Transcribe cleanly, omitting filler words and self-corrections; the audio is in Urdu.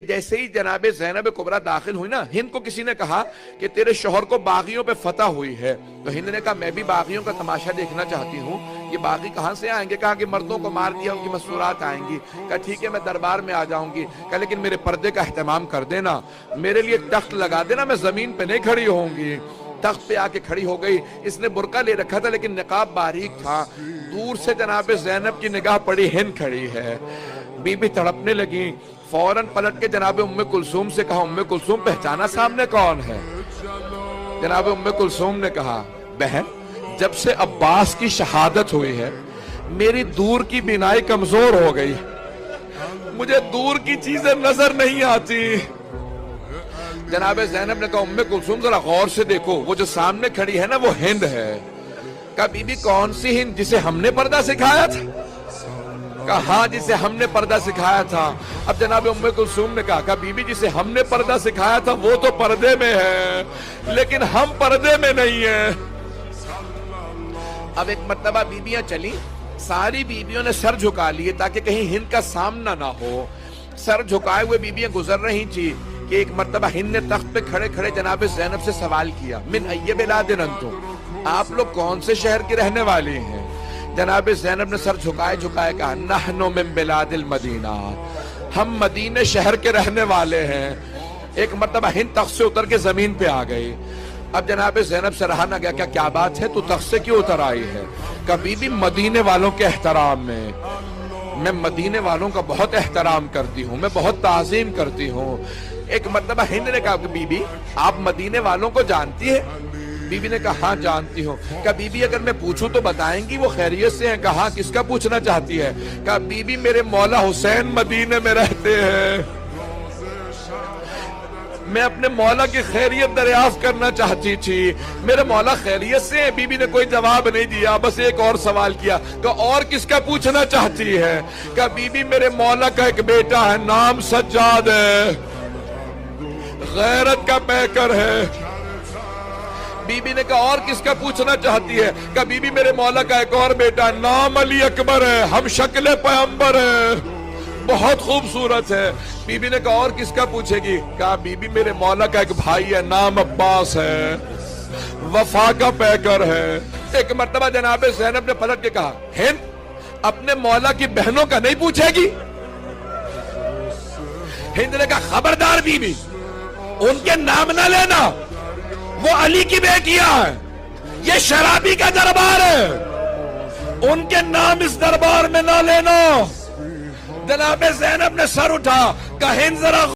جیسے ہی جناب زینب کبریٰ داخل ہوئی نا، ہند کو کسی نے کہا کہ تیرے شوہر کو باغیوں پہ فتح ہوئی ہے، تو ہند نے کہا میں بھی باغیوں کا تماشا دیکھنا چاہتی ہوں، یہ باغی کہاں سے آئیں گے؟ کہا کہ مردوں کو مار دیا ان کی مستورات آئیں گی۔ کہا ٹھیک ہے میں دربار میں آ جاؤں گی، کہا لیکن میرے پردے کا اہتمام کر دینا، میرے لیے تخت لگا دینا، میں زمین پہ نہیں کھڑی ہوں گی۔ تخت پہ آ کے کھڑی ہو گئی، اس نے برقع لے رکھا تھا لیکن نقاب باریک تھا، دور سے جناب زینب کی نگاہ پڑی، ہند کھڑی ہے، بی بی تڑپنے لگی، فوراً پلٹ کے جناب ام کلثوم سے کہا ام کلثوم پہچانا سامنے کون ہے؟ جناب ام کلثوم نے کہا بہن جب سے عباس کی شہادت ہوئی ہے میری دور کی بینائی کمزور ہو گئی، مجھے دور کی چیزیں نظر نہیں آتی۔ جناب زینب نے کہا ام کلثوم ذرا غور سے دیکھو، وہ جو سامنے کھڑی ہے نا وہ ہند ہے۔ کہا بی بی کون سی ہند؟ جسے ہم نے پردہ سکھایا تھا؟ کہا ہاں جسے ہم نے پردہ سکھایا تھا۔ اب جناب ام کلثوم نے کہا بی بی جسے ہم نے پردہ سکھایا تھا وہ تو پردے میں ہے لیکن ہم پردے میں نہیں ہیں۔ اب ایک مرتبہ بیبیاں چلی، ساری بیبیوں نے سر جھکا لیے تاکہ کہیں ہند کا سامنا نہ ہو، سر جھکائے ہوئے بیبیاں گزر رہی تھی کہ ایک مرتبہ ہند نے تخت پہ کھڑے کھڑے جناب زینب سے سوال کیا من ای بلاد انتم، آپ لوگ کون سے شہر کے رہنے والے ہیں؟ جناب زینب نے سر جھکائے جھکائے کہا نحن من بلاد المدینہ، ہم مدینہ شہر کے رہنے والے ہیں۔ ایک مرتبہ ہند تخت سے اتر کے زمین پہ آ گئی۔ اب جناب زینب سے رہا نہ گیا، کیا بات ہے تو تخت سے کیوں اتر آئی ہے؟ کبھی بھی مدینے والوں کے احترام میں مدینے والوں کا بہت احترام کرتی ہوں، میں بہت تعظیم کرتی ہوں۔ ایک مرتبہ ہند نے کہا کہ بی بی آپ مدینے والوں کو جانتی ہے؟ بی بی نے کہا ہاں جانتی ہوں۔ کہا بی بی اگر میں پوچھوں تو بتائیں گی وہ خیریت سے ہیں؟ کہا کس کا پوچھنا چاہتی ہے؟ کہا بی بی میرے مولا حسین مدینے میں رہتے ہیں، میں اپنے مولا کی خیریت دریافت کرنا چاہتی تھی، میرے مولا خیریت سے ہیں؟ بی بی نے کوئی جواب نہیں دیا، بس ایک اور سوال کیا کہ اور کس کا پوچھنا چاہتی ہے؟ کہا بی بی میرے مولا کا ایک بیٹا ہے، نام سجاد ہے، غیرت کا پیکر ہے۔ بی بی نے کہا اور کس کا پوچھنا چاہتی ہے؟ کہا بی بی میرے مولا کا ایک اور بیٹا نام علی اکبر ہے، ہم شکل پیغمبر ہے، بہت خوبصورت ہے۔ بی بی نے کہا اور کس کا پوچھے گی؟ کہا بی بی میرے مولا کا ایک بھائی ہے، نام عباس ہے، وفا کا پیکر ہے۔ ایک مرتبہ جناب زینب نے پلٹ کے کہا ہند اپنے مولا کی بہنوں کا نہیں پوچھے گی؟ ہند نے کہا خبردار بی بی ان کے نام نہ لینا، وہ علی کی بیٹیاں ہیں، یہ شرابی کا دربار ہے، ان کے نام اس دربار میں نہ لینا۔ جناب زینب نے سر اٹھا، کہا ہند ذرا